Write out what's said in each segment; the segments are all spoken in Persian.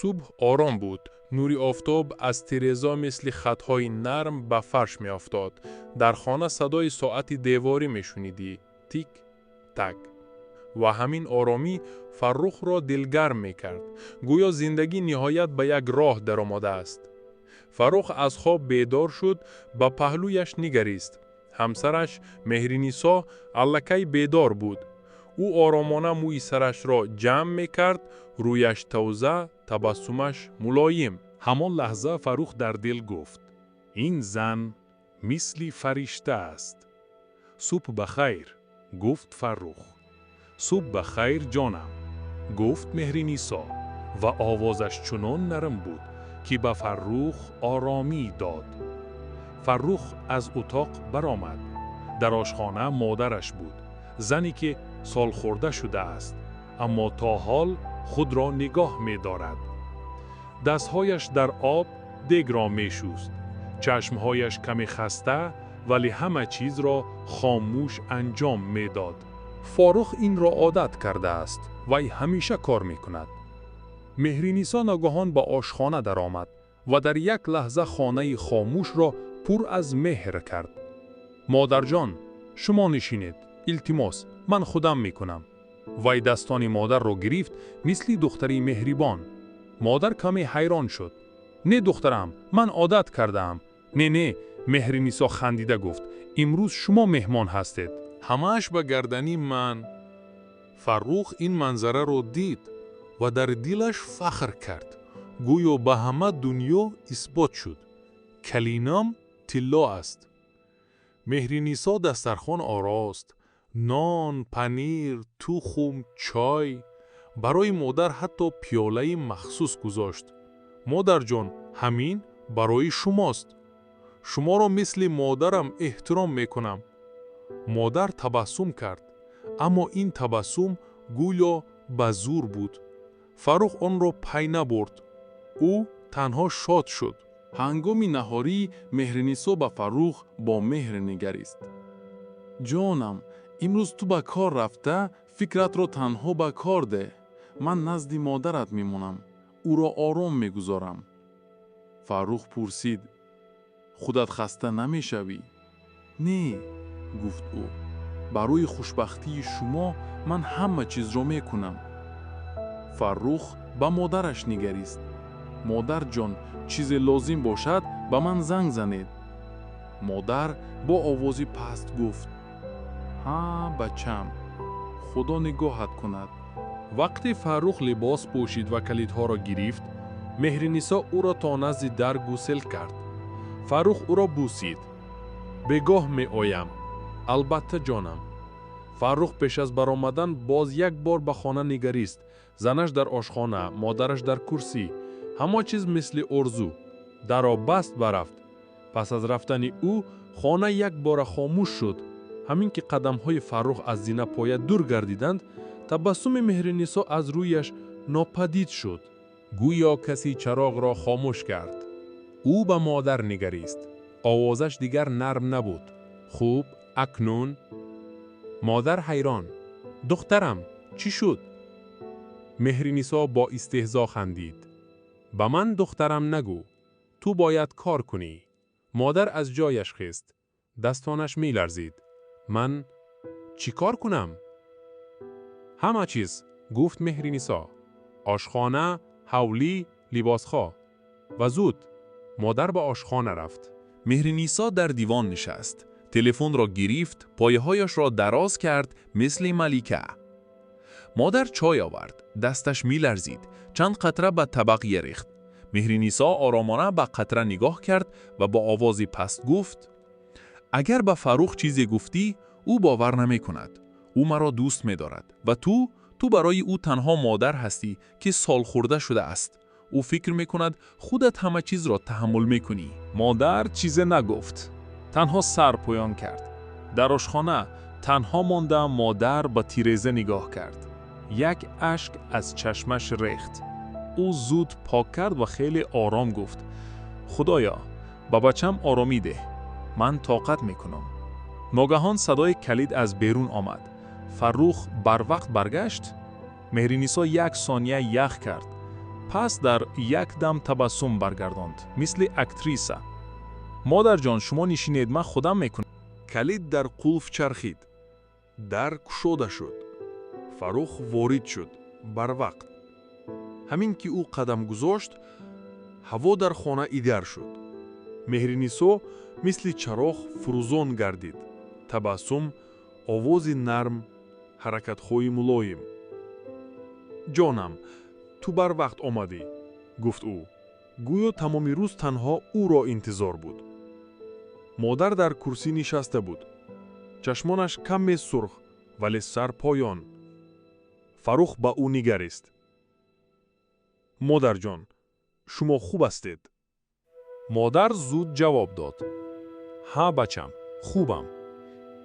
صبح آرام بود. نوری آفتاب از تیره‌زا مثل خطهای نرم به فرش می افتاد. در خانه صدای ساعت دیواری می شنیدی. تیک تک. و همین آرامی فرخ را دلگرم می کرد. گویا زندگی نهایت به یک راه در آمده است. فرخ از خواب بیدار شد، به پهلویش نگریست. همسرش مهرنیسا الکی بیدار بود. او آرامانه موی سرش را جمع می کرد، رویش تازه، تبسمش ملایم. همان لحظه فرخ در دل گفت: این زن مثل فرشته است. صبح بخیر، گفت فرخ. صبح بخیر جانم، گفت مهرنیسا و آوازش چنان نرم بود که به فرخ آرامی داد. فرخ از اتاق برآمد. در آشخانه مادرش بود، زنی که سال خورده شده است، اما تا حال خود را نگاه می دارد. دستهایش در آب دیگ را می شست. چشمهایش کمی خسته ولی همه چیز را خاموش انجام می داد. فرخ این را عادت کرده است. وی همیشه کار می کند. مهرنیسا ناگهان به آشخانه در آمد و در یک لحظه خانه خاموش را پر از مهر کرد. مادر جان، شما نشینید. التماس، من خودم می کنم. وی دستان مادر را گرفت مثل دختری مهربان. مادر کمی حیران شد. نه دخترم، من عادت کردم. نه، مهرنیسا خندیده گفت: امروز شما مهمان هستید. همه‌اش به گردنی من. فرخ این منظره را دید و در دلش فخر کرد. گویا به همه دنیا اثبات شد کلینم طلا است. مهرنیسا دسترخوان آراست. نان، پنیر، تخم، چای. برای مادر حتی پیاله مخصوص گذاشت. مادر جان، همین برای شماست. شما را مثل مادرم احترام میکنم. مادر تبسم کرد، اما این تبسم گویا به زور بود. فرخ آن را پی نبرد. او تنها شاد شد. هنگام نهاری مهرنیسا به فرخ با مهر نگریست. جانم، امروز تو به کار رفته فکرت را تنها به کار ده. من نزد مادرت میمونم. او را آرام میگذارم. فرخ پرسید: خودت خسته نمیشوی؟ نه، گفت او. برای خوشبختی شما من همه چیز را میکنم. فرخ به مادرش نگریست. مادر جان، چیز لازم باشد به من زنگ زنید. مادر با آوازی پست گفت: ها بچم، خدا نگاهت کند. وقتی فرخ لباس پوشید و کلیدها را گرفت، مهرنیسا او را تا نزد در گسل کرد. فرخ او را بوسید. بگاه می آیم. البته جانم. فرخ پیش از برآمدن باز یک بار به خانه نگریست. زنش در آشخانه، مادرش در کرسی. همه چیز مثل ارزو. در را بست برفت. پس از رفتن او خانه یک بار خاموش شد. همین که قدم‌های فرخ از زینه پایه دور گردیدند، تبسم مهرنیسا از رویش ناپدید شد. گویا کسی چراغ را خاموش کرد. او به مادر نگریست. آوازش دیگر نرم نبود. خوب، اکنون؟ مادر حیران: دخترم، چی شد؟ مهرنیسا با استهزا خندید. به من دخترم نگو. تو باید کار کنی. مادر از جایش خیست. دستانش می لرزید. من چی کار کنم؟ همه چیز، گفت مهرنیسا. آشخانه، حولی، لباسخواه. و زود. مادر به آشخانه رفت. مهرنیسا در دیوان نشست. تلفن را گرفت، پایه‌هایش را دراز کرد مثل ملیکه. مادر چای آورد. دستش می لرزید. چند قطره به طبق ریخت. مهرنیسا آرامانه به قطره نگاه کرد و با آوازی پست گفت: اگر به فرخ چیزی گفتی، او باور نمی کند. او مرا دوست می دارد و تو برای او تنها مادر هستی که سال خورده شده است. او فکر می کند خودت همه چیز را تحمل می کنی. مادر چیزی نگفت. تنها سر پویان کرد. در آشخانه تنها مانده مادر با تیره‌زه نگاه کرد. یک اشک از چشمش ریخت. او زود پاک کرد و خیلی آرام گفت: خدایا، با بچم آرامی ده. من طاقت میکنم. ناگهان صدای کلید از بیرون آمد. فرخ بر وقت برگشت. مهرنیسا یک ثانیه یخ کرد. پس در یک دم تبسم برگرداند مثل اکتریسا. مادر جان شما نشینید من خودم میکنم. کلید در قلف چرخید. در کشوده شد. فروخ وارد شد. بر وقت. همین که او قدم گذاشت هوا در خانه ایدار شد. مهرنیسا مثل چراغ فروزان گردید. تبسم، آوازی نرم، حرکت‌های ملایم. جانم، تو بر وقت آمدی، گفت او. گویا تمام روز تنها او را انتظار بود. مادر در کرسی نشسته بود. چشمانش کمی سرخ ولی سر پایان. فروخ با او نگریست. مادر جان، شما خوب هستید؟ مادر زود جواب داد. ها بچم، خوبم.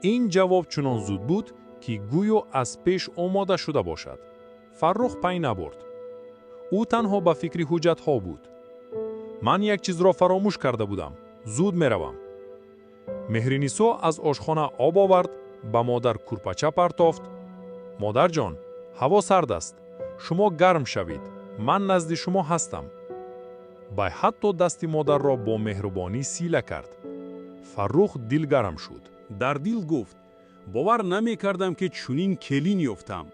این جواب چنان زود بود که گویا از پیش آماده شده باشد. فروخ پی نبرد. او تنها به فکر حجت ها بود. من یک چیز را فراموش کرده بودم. زود می روم. مهرنیسا از آشخانه آب آورد، به مادر کورپچه پرتافت. مادر جان، هوا سرد است. شما گرم شوید. من نزد شما هستم. با حتی دست مادر را با مهربانی سیله کرد. فروخ دل گرم شد. در دل گفت باور نمی کردم که چنین کلین یافتم.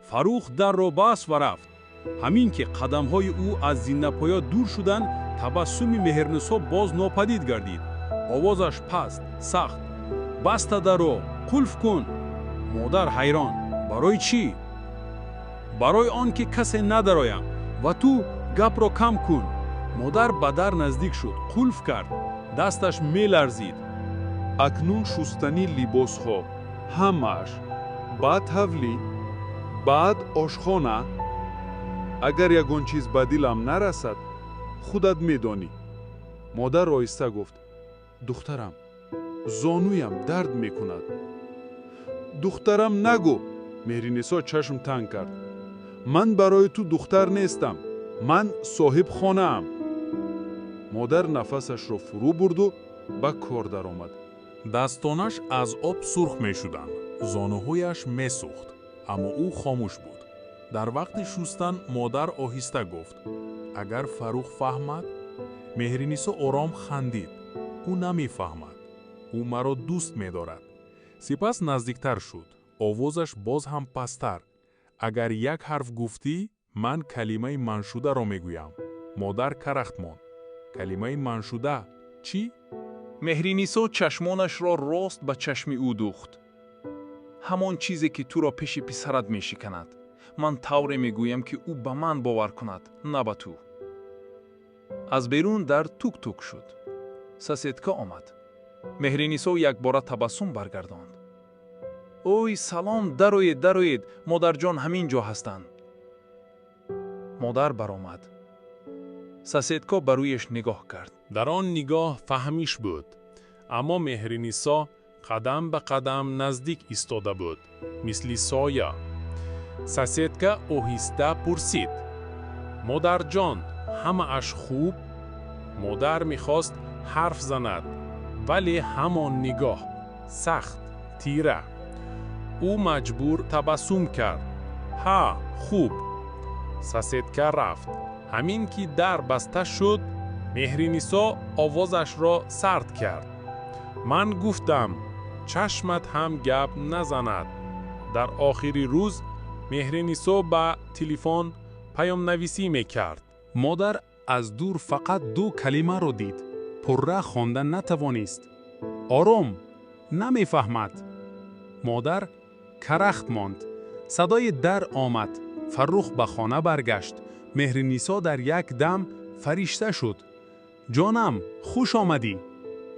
فروخ در را بست و رفت. همین که قدم‌های او از زینه پایا دور شدند، تبسم مهرنیسا باز ناپدید گردید. آوازش پست، سخت. بست در را، قلف کن. مادر حیران. برای چی؟ برای آن که کسی ندرایم و تو گپ را کم کن. مادر به در نزدیک شد. قلف کرد. دستش می لرزید. اکنون شستنی لباس ها همش، بعد حولی، بعد آشخانه. اگر یگان چیز به دلم نرسد خودت میدانی. مادر آهسته گفت دخترم، زانویم درد میکند. دخترم نگو. مهرنیسا چشم تنگ کرد. من برای تو دختر نیستم. من صاحب خانه ام. مادر نفسش را فرو برد و به کار در آمد. دستانش از آب سرخ می شدند. زانوهایش می سوخت. اما او خاموش بود. در وقت شستن مادر آهسته گفت اگر فروخ فهمد. مهرنیسا آرام خندید. او نمی فهمد. او مرا دوست می دارد. سپس نزدیکتر شد. آوازش باز هم پستر. اگر یک حرف گفتی من کلمه منشوده را می گویم. مادر کرخت ماند. کلمه منشوده چی؟ مهرنیسا چشمانش را راست به چشم او دوخت. همان چیزی که تو را پیش پسرت می شکند. من طوری می گویم که او به من باور کند، نه به تو. از بیرون در توک توک شد. ساسیتکا آمد. مهرنیسا یک بار تبسم برگرداند. اوی سلام، دروید، مادر جان همین جا هستند. مادر برآمد. ساسیتکا بر رویش نگاه کرد. در آن نگاه فهمیش بود. اما مهرنیسا قدم به قدم نزدیک ایستاده بود. مثل سایه. ساسیتکا آهسته پرسید. مادر جان، همه اش خوب؟ مادر میخواست حرف زند. ولی همان نگاه سخت، تیره. او مجبور تبسم کرد. ها، خوب. ساسیتکا رفت. همین که در بسته شد، مهرنیسا آوازش را سرد کرد. من گفتم چشمت هم گپ نزند. در آخری روز مهرنیسا به تلفن پیام نویسی میکرد. مادر از دور فقط دو کلمه را دید. پره خواندن نتوانست. آرام، نمیفهمد. مادر کرخت ماند. صدای در آمد. فروخ به خانه برگشت. مهرنیسا در یک دم فرشته شد. جانم، خوش آمدی.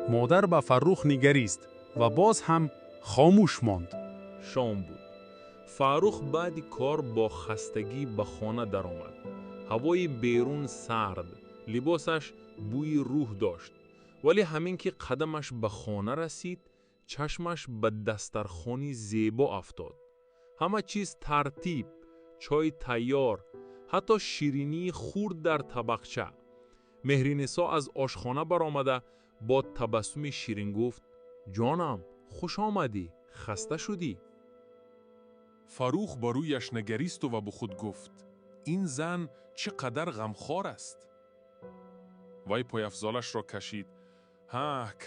مادر به فروخ نگریست و باز هم خاموش ماند. شام بود. فروخ بعد کار با خستگی به خانه در آمد. هوای بیرون سرد. لباسش بوی روح داشت. ولی همین که قدمش به خانه رسید، چشمش به دسترخوانی زیبا افتاد. همه چیز ترتیب، چای تیار، حتی شیرینی خورد در طبقچه. مهرنیسا از آشخانه برآمده با تبسم شیرین گفت جانم، خوش آمدی، خسته شدی؟ فروخ با رویش نگریست و به خود گفت این زن چقدر غمخوار است. وی پایافزالش را کشید.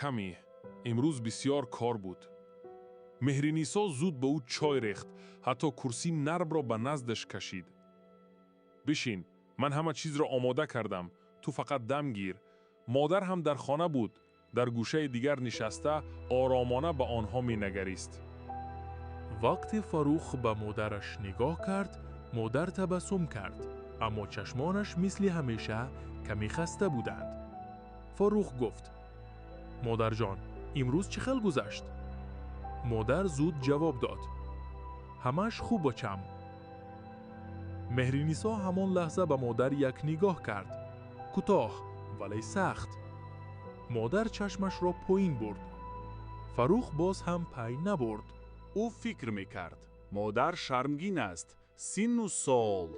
کمی. امروز بسیار کار بود. مهرنیسا زود به او چای ریخت. حتی کرسی نرم را به نزدش کشید. بشین، من همه چیز را آماده کردم. تو فقط دم گیر. مادر هم در خانه بود. در گوشه دیگر نشسته آرامانه به آنها می نگریست. وقتی فاروق به مادرش نگاه کرد، مادر تبسم کرد، اما چشمانش مثل همیشه کمی خسته بودند. فاروق گفت: مادر جان، امروز چه خل گذشت؟ مادر زود جواب داد: همش خوب بچم. مهرنیسا همان لحظه به مادر یک نگاه کرد، کوتاه ولی سخت. مادر چشمش را پایین برد. فاروق باز هم پای نبرد. او فکر میکرد مادر شرمگین است، سن و سال.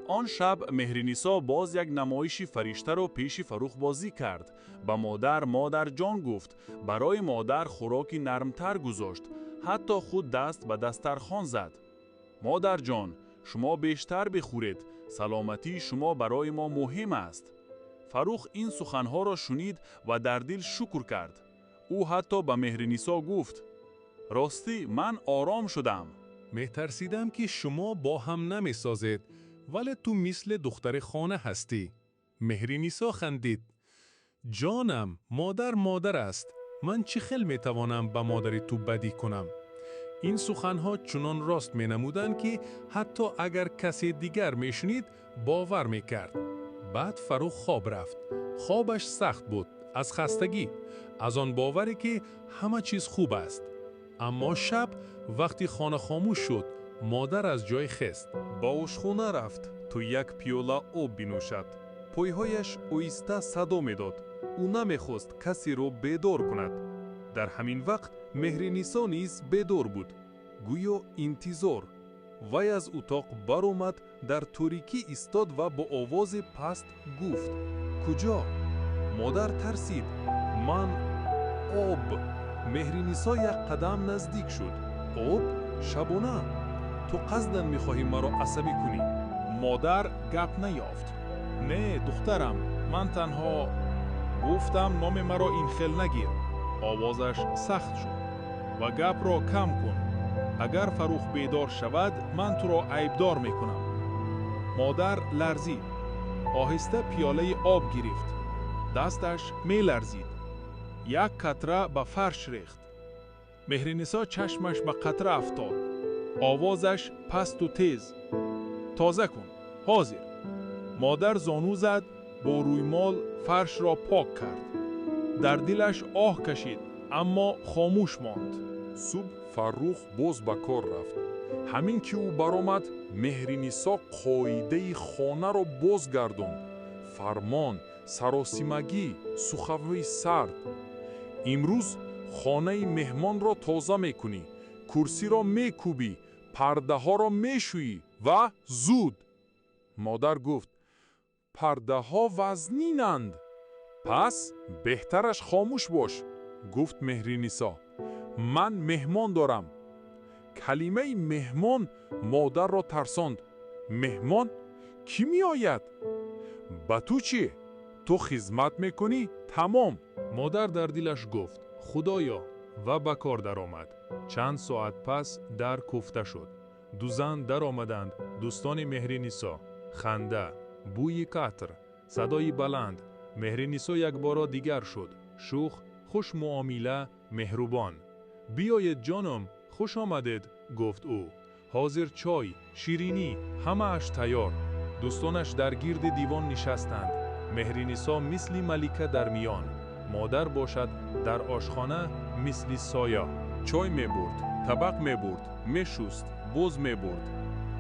آن شب مهرنیسا باز یک نمایشی فرشته را پیش فاروق بازی کرد. به مادر جان گفت. برای مادر خوراکی نرمتر گذاشت. حتی خود دست به دسترخوان زد. مادر جان، شما بیشتر بخورید. سلامتی شما برای ما مهم است. فاروق این سخنها را شنید و در دل شکر کرد. او حتی به مهرنیسا گفت: راستی من آرام شدم. می‌ترسیدم که شما با هم نمی‌سازید، ولی تو مثل دختر خانه هستی. مهرنیسا خندید. جانم، مادر است. من چه خیل می‌توانم به مادر تو بدی کنم؟ این سخنها چنان راست می‌نمودند که حتی اگر کسی دیگر می‌شنید باور می‌کرد. بعد فاروق خواب رفت. خوابش سخت بود، از خستگی، از آن باوری که همه چیز خوب است. اما شب وقتی خانه خاموش شد، مادر از جای خست. با آشخانه رفت تو یک پیاله آب بنوشد. پایهایش آهسته صدا میداد. او نمیخواست کسی را بیدار کند. در همین وقت مهرنیسا نیز بیدار بود. گویا انتظار. وی از اتاق برآمد، در تاریکی ایستاد و با آواز پست گفت: کجا؟ مادر ترسید. من آب. مهرنیسا یک قدم نزدیک شد. آب؟ شبانه؟ تو قصداً میخواهی مرا عصبی کنی؟ مادر گپ نیافت. نه دخترم، من تنها گفتم نام مرا این خیل نگیر. آوازش سخت شد. و گپ را کم کن. اگر فاروق بیدار شود من تو را عیبدار میکنم. مادر لرزید. آهسته پیاله آب گرفت. دستش می لرزید. یک قطره به فرش ریخت. مهرنیسا چشمش به قطره افتاد. آوازش پست و تیز: تازه کن. حاضر. مادر زانو زد، با رویمال فرش را پاک کرد. در دلش آه کشید، اما خاموش ماند. صبح فاروق باز به کار رفت. همین که او برآمد، مهرنیسا قاعده خانه را بازگرداند. فرمان، سراسیمگی، سخن‌های سرد. امروز خانه مهمان را تازه میکنی، کرسی را میکوبی، پرده ها را میشویی و زود. مادر گفت: پرده ها وزنینند. پس بهترش خاموش باش. گفت مهرنیسا: من مهمان دارم. کلمه مهمان مادر را ترساند. مهمان؟ کی می آید؟ با تو چی؟ تو خدمت میکنی؟ تمام. مادر در دلش گفت: خدایا، و به کار در آمد. چند ساعت پس در کوفته شد. دو زن در آمدند. دوستان مهرنیسا. خنده، بوی عطر، صدای بلند. مهرنیسا یک بار دیگر شد. شوخ، خوش معامله، مهربان. بیایید جانم، خوش آمدید، گفت او. حاضر چای، شیرینی، همه اش تیار. دوستانش در گرد دیوان نشستند. مهرنیسا مثل ملکه در میان. مادر باشد در آشخانه مثل سایه. چای می برد، طبق می برد، می شست، باز می برد.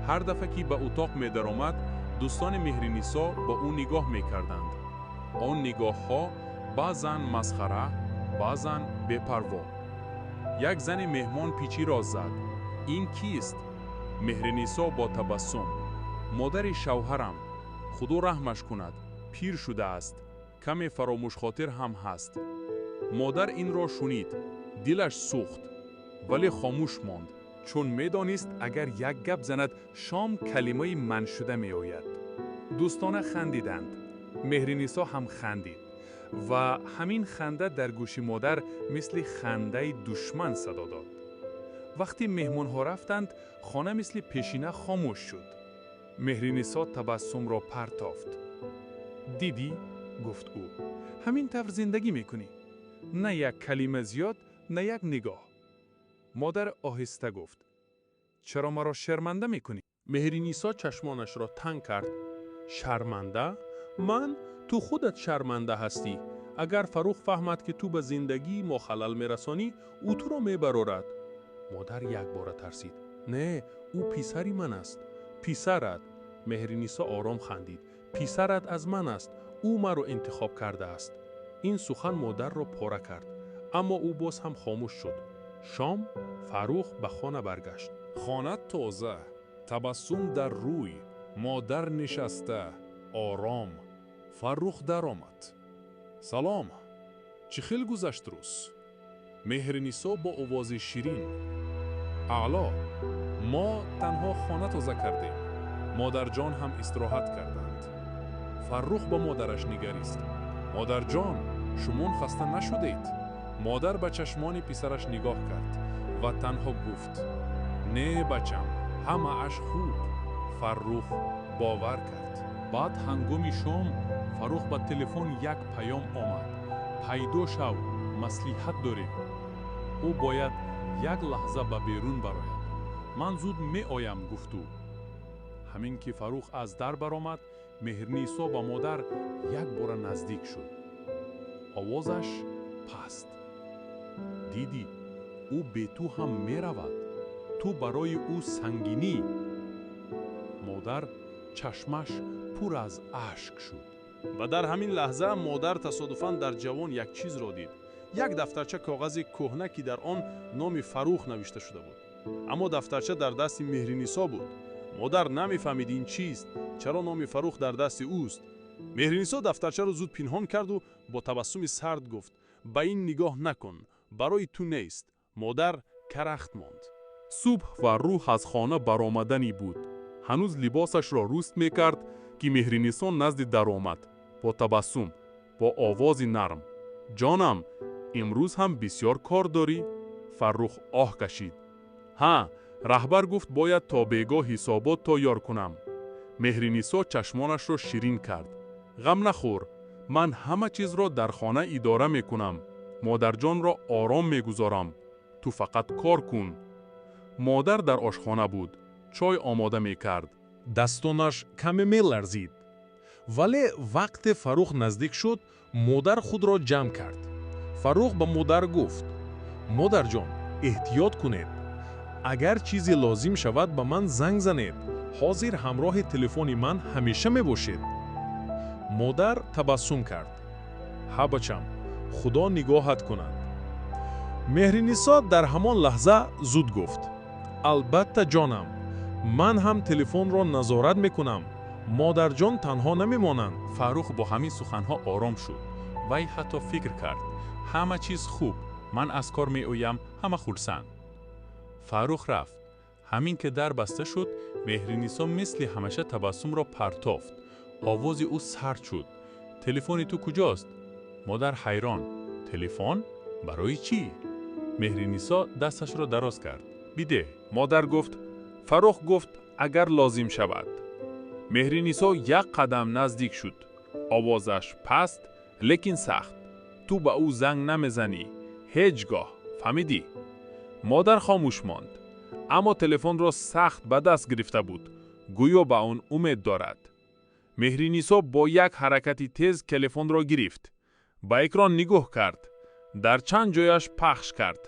هر دفعه که به اتاق می در آمد، دوستان مهرنیسا با او نگاه می کردند. آن نگاه ها بعضن مسخره، بعضن بپروا. یک زن مهمان پیچی را زد. این کیست؟ مهرنیسا با تبسم: مادر شوهرم. خدا رحمش کند، پیر شده است، کمی فراموش خاطر هم هست. مادر این را شنید، دلش سوخت، ولی خاموش ماند، چون میدانست اگر یک گپ زند شام کلمه من شده می آید. دوستانه خندیدند. مهرنیسا هم خندید و همین خنده در گوش مادر مثل خنده دشمن صدا داد. وقتی مهمون ها رفتند، خانه مثل پیشینه خاموش شد. مهرنیسا تبسم را پرتافت. دیدی؟ گفت او. همین طور زندگی میکنی. نه یک کلمه زیاد، نه یک نگاه. مادر آهسته گفت. چرا مرا شرمنده میکنی؟ مهرنیسا چشمانش را تنگ کرد. شرمنده؟ من؟ تو خودت شرمنده هستی. اگر فروخ فهمد که تو به زندگی ما خلل میرسانی، او تو را میبرارد. مادر یک بار ترسید. نه، او پسری من است. پسرت. مهرنیسا آرام خندید. پسرت از من است. او مرا انتخاب کرده است. این سخن مادر را پاره کرد. اما او باز هم خاموش شد. شام فروخ به خانه برگشت. خانه تازه، تبسم در روی، مادر نشسته، آرام. فروخ در آمد. سلام، چی خیل گذشت روز؟ مهرنیسا با آواز شیرین. اعلا، ما تنها خانه تازه کردیم. مادر جان هم استراحت کردند. فروخ با مادرش نگریست. مادر جان، شما خسته نشدید؟ مادر به چشمان پسرش نگاه کرد و تنها گفت نه بچم، همه اش خوب. فروخ باور کرد. بعد هنگام شام فروخ به تلفن یک پیام آمد. پیدا شو، مصلحت داریم. او باید یک لحظه به بیرون براید. من زود می آیم گفت او. همین که فروخ از در برآمد، مهرنیسا با مادر یک بار نزدیک شد. آوازش پست. دیدی، او به تو هم می رود. تو برای او سنگینی. مادر چشمش پر از اشک شد. و در همین لحظه مادر تصادفاً در جوان یک چیز را دید. یک دفترچه کاغذ کهنه که در آن نام فروخ نوشته شده بود. اما دفترچه در دست مهرنیسا بود. مادر نمیفهمید این چیست، چرا نام فروخ در دست اوست. مهرنیسا دفترچه را زود پنهان کرد و با تبسم سرد گفت به این نگاه نکن، برای تو نیست. مادر کرخت ماند. صبح فروخ از خانه برآمدنی بود. هنوز لباسش را روست میکرد که مهرنیسا نزد در آمد. با تبسم، با آواز نرم. جانم، امروز هم بسیار کار داری؟ فروخ آه کشید. ها، رهبر گفت باید تا بیگاه حسابات تیار کنم. مهرنیسا چشمانش را شیرین کرد. غم نخور، من همه چیز را در خانه اداره میکنم. مادر جان را آرام میگذارم. تو فقط کار کن. مادر در آشخانه بود. چای آماده میکرد. دستانش کمی میلرزید. ولی وقت فروخ نزدیک شد، مادر خود را جمع کرد. فروخ به مادر گفت مادر جان، احتیاط کنید. اگر چیزی لازم شود به من زنگ زنید. حاضر همراه تلفن من همیشه می باشید. مادر تبسم کرد. ها بچم، خدا نگاهت کند. مهرنیسا در همان لحظه زود گفت البته جانم، من هم تلفن را نظارت میکنم. مادر جان تنها نمیمانند. فروخ با همین سخنها آرام شد. وی حتی فکر کرد همه چیز خوب، من از کار می آیم، همه خرسند. فروخ رفت. همین که در بسته شد، مهرنیسا مثل همیشه تبسم را پرتافت. آواز او سرد شد. تلفن تو کجاست؟ مادر حیران. تلفن؟ برای چی؟ مهرنیسا دستش را دراز کرد. بیده. مادر گفت فروخ گفت اگر لازم شود. مهرنیسا یک قدم نزدیک شد. آوازش پست لیکن سخت. تو به او زنگ نمیزنی. هیچگاه. فهمیدی؟ مادر خاموش ماند. اما تلفن را سخت به دست گرفته بود. گویا به آن امید دارد. مهرنیسا با یک حرکتی تیز تلفن را گرفت. به اکران نگاه کرد. در چند جایش پخش کرد.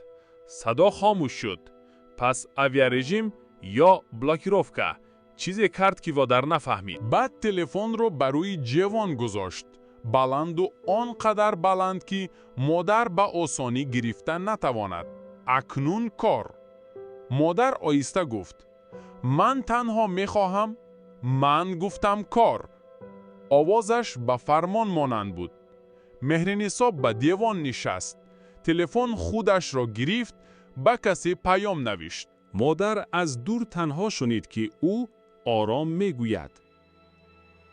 صدا خاموش شد. پس اویا رژیم یا بلاکیروفکا چیزی کرد که و در نفهمید. بعد تلفن رو بروی جوان گذاشت. بلند و آنقدر بلند که مادر به آسانی گرفتن نتواند. اکنون کار. مادر آیسته گفت من تنها میخواهم. من گفتم کار. آوازش به فرمان مانند بود. مهرنیسا به دیوان نشست. تلفن خودش را گرفت، به کسی پیام نوشت. مادر از دور تنها شنید که او آرام میگوید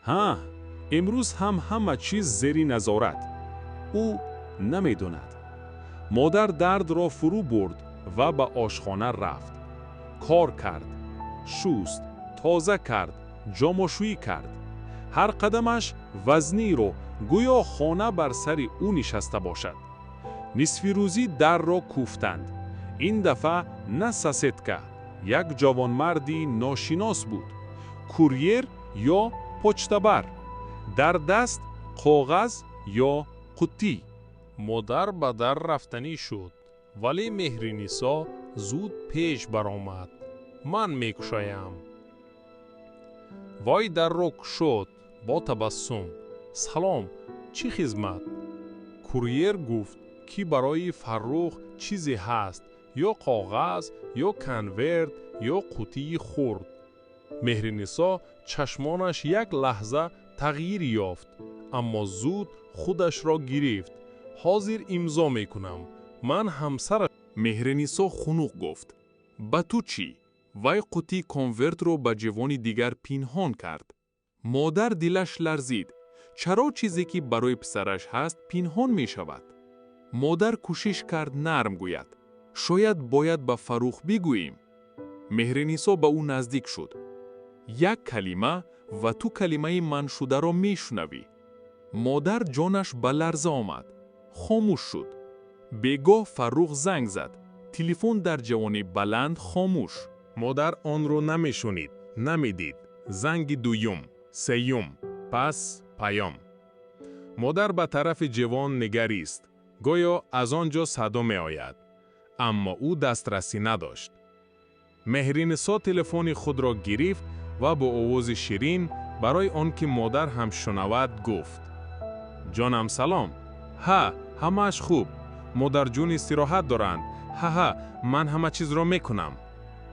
ها، امروز هم همه چیز زیر نظارت. او نمیداند. مادر درد را فرو برد و به آشخانه رفت. کار کرد، شست، تازه کرد، جامه‌شویی کرد. هر قدمش وزنی رو گویا خانه بر سر او نشسته باشد. نصف روزی در را کوفتند. این دفعه نه ساسیتکا، یک جوانمردی ناشناس بود. کوریر یا پچتبر، در دست کاغذ یا قوطی. مادر به در رفتنی شد، ولی مهرنیسا زود پیش برآمد. من میکشایم. وای در را گشود با تبسم. سلام، چی خدمت؟ کوریر گفت که برای فرخ چیزی هست، یا کاغذ، یا کنورت، یا قوطی خرد. مهرنیسا چشمانش یک لحظه تغییر یافت، اما زود خودش را گرفت. حاضر امضا میکنم. من همسر. مهرنیسا خنوق گفت. با تو چی؟ وای قوطی کنورت رو به جوان دیگر پنهان کرد. مادر دلش لرزید. چرا چیزی که برای پسرش هست پنهان می شود؟ مادر کوشش کرد نرم گوید. شاید باید به فروخ بگوییم. مهرنیسا به او نزدیک شد. یک کلمه و تو کلمه من شده را می شنوی. مادر جانش به لرزه آمد. خاموش شد. بگاه فروخ زنگ زد. تلفن در جوانی بلند خاموش. مادر آن رو نمیشنید، نمیدید. زنگ دویم، سیوم، پس پیام. مادر به طرف جوان نگریست. گویا از آنجا صدا می آید. اما او دسترسی نداشت. مهرنیسا تلفن خود را گرفت و با آواز شیرین برای آنکه مادر هم شنود گفت: جانم سلام. ها، همه‌اش خوب. مادر جون استراحت دارند. ها، من همه چیز را میکنم.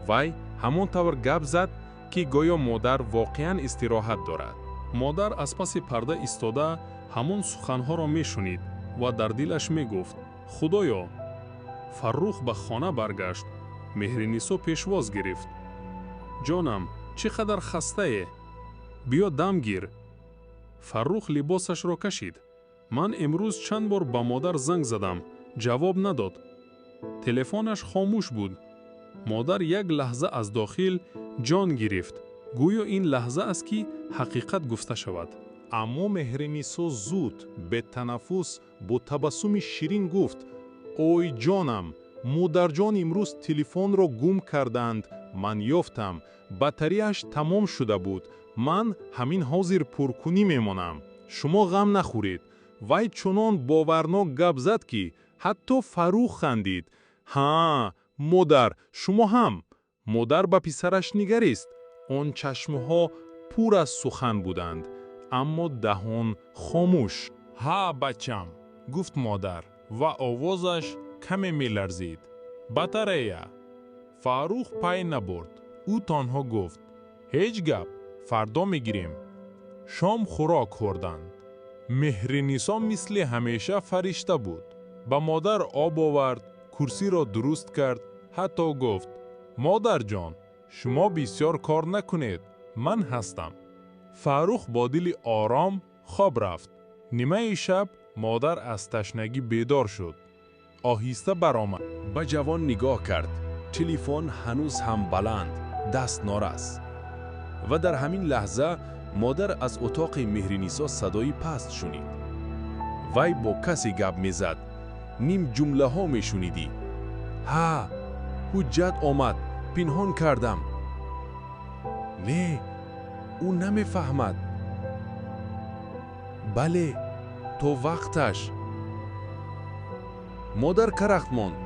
وای همون طور گپ زد که گویا مادر واقعا استراحت دارد. مادر از پس پرده ایستاده همون سخنها را میشنید و در دلش میگفت: خدایا. فرخ به خانه برگشت. مهرنیسا پیشواز گرفت. جانم، چقدر خسته ای؟ بیا دم گیر. فرخ لباسش را کشید. من امروز چند بار به مادر زنگ زدم. جواب نداد. تلفنش خاموش بود. مادر یک لحظه از داخل جان گرفت. گویا این لحظه است که حقیقت گفته شود. اما مهرنیسا زود به تنفس با تبسم شیرین گفت: اوی جانم، مادر جان امروز تلفن را گم کردند. من یافتم. باتریش تمام شده بود. من همین حاضر پرکنی میمانم. شما غم نخورید. وای چنان باورناک گپ زد که حتی فروخ خندید. ها، مادر، شما هم. مادر به پسرش نگریست. آن چشمها پر از سخن بودند، اما دهان خاموش. ها بچم، گفت مادر و آوازش کمی می لرزید. بطریه. فروخ پای نبرد. او تنها گفت: هیچ گپ، فردا میگیریم. شام خوراک خوردند. مهرنیسا مثل همیشه فرشته بود. با مادر آب آورد، کرسی را درست کرد، حتی گفت: مادر جان، شما بسیار کار نکنید، من هستم. فروخ با دل آرام خواب رفت. نیمه شب مادر از تشنگی بیدار شد. آهسته برآمد. به جوان نگاه کرد. تلفن هنوز هم بلند، دست نارس. و در همین لحظه مادر از اتاق مهرنیسا صدای پست شنید. وای با کسی گپ میزد. نیم جمله ها میشنیدی. ها، حجت آمد. پنهان کردم. نه، او نمیفهمد. بله، تو وقتش. مادر کرخت ماند.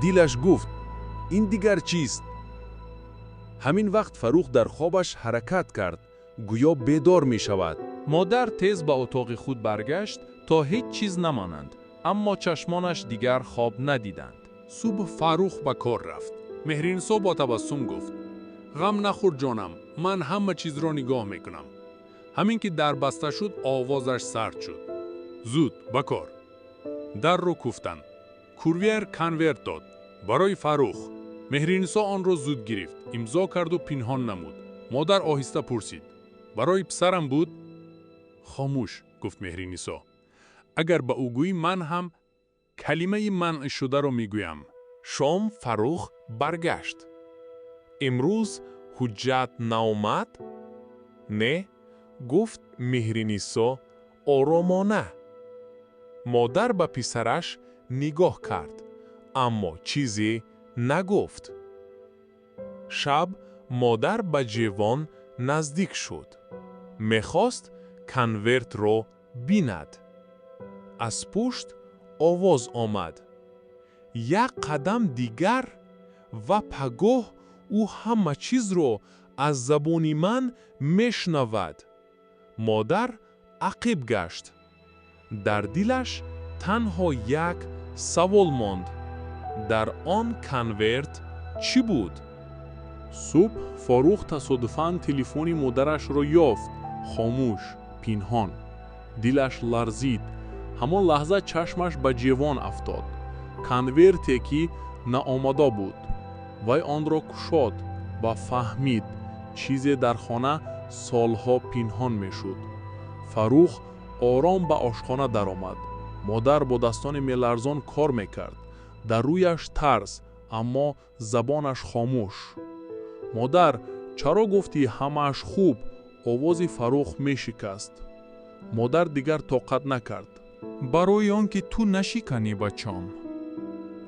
دلش گفت: این دیگر چیست؟ همین وقت فروخ در خوابش حرکت کرد. گویا بیدار می شود. مادر تیز به اتاق خود برگشت تا هیچ چیز نمانند، اما چشمانش دیگر خواب ندیدند. صبح فروخ به کار رفت. مهرنیسا با تبسم گفت: غم نخور جانم، من همه چیز را نگاه میکنم. همین که در بسته شد آوازش سرد شد. زود به کار. در رو کوفتند. کوریر کنورت داد برای فروخ. مهرنیسا آن را زود گرفت، امضا کرد و پنهان نمود. مادر آهسته پرسید: برای پسرم بود؟ خاموش، گفت مهرنیسا. اگر به او گویی من هم کلمه منع شده رو میگویم. شام فروخ برگشت. امروز حجت ناومد؟ نه، گفت مهرنیسا آرامانه. مادر به پسرش نگاه کرد، اما چیزی نگفت. شب مادر به جوان نزدیک شد. میخواست کنورت رو بیند. از پشت آواز آمد. یک قدم دیگر و پگاه او همه چیز رو از زبان من میشنود. مادر عقب گشت. در دلش تنها یک سوال ماند. در آن کنورت چی بود؟ صبح فاروق تصادفاً تلفن مادرش رو یافت. خاموش، پنهان. دلش لرزید. همان لحظه چشمش به جوان افتاد. کنورتی که ناآمده بود. وی آن را کشاد و فهمید چیزی در خانه سالها پنهان میشد. فاروق آرام به آشخانه درآمد. مادر با دستان میلرزان کار میکرد. در رویش ترس، اما زبانش خاموش. مادر، چرا گفتی همه‌اش خوب؟ آواز فاروق میشکست. مادر دیگر طاقت نکرد. برای آن که تو نشکنی بچم.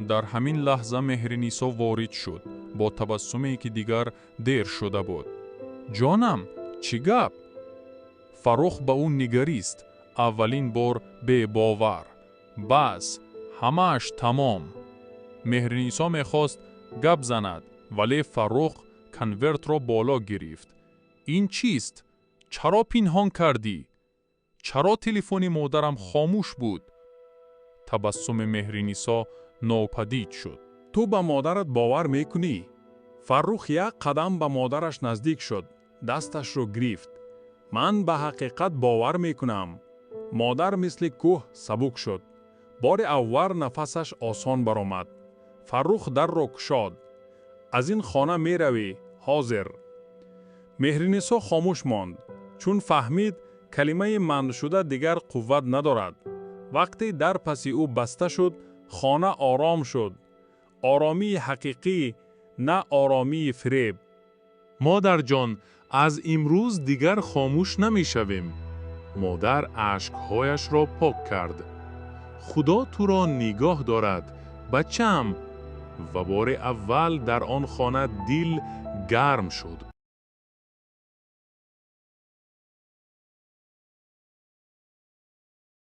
در همین لحظه مهرنیسا وارد شد با تبسمی که دیگر دیر شده بود. جانم، چی گپ؟ فاروق به اون نگریست. اولین بار به باور. بس، همه‌اش تمام. مهرنیسا میخواست گپ زند، ولی فاروق کنورت را بالا گرفت. این چیست؟ چرا پنهان کردی؟ چرا تلفن مادرم خاموش بود؟ تبسم مهرنیسا ناپدید شد. تو به مادرت باور میکنی؟ فاروق یک قدم به مادرش نزدیک شد. دستش رو گرفت. من به حقیقت باور میکنم. مادر مثل کوه سبک شد. بار اول نفسش آسان برآمد. فاروق در را گشاد. از این خانه می روی، حاضر. مهرنیسا خاموش ماند، چون فهمید کلمه منع شده دیگر قوت ندارد. وقتی در پس او بسته شد، خانه آرام شد. آرامی حقیقی، نه آرامی فریب. مادر جان، از امروز دیگر خاموش نمی شویم. مادر اشکهایش را پاک کرد. خدا تو را نگاه دارد، بچم. و بار اول در آن خانه دل گرم شد.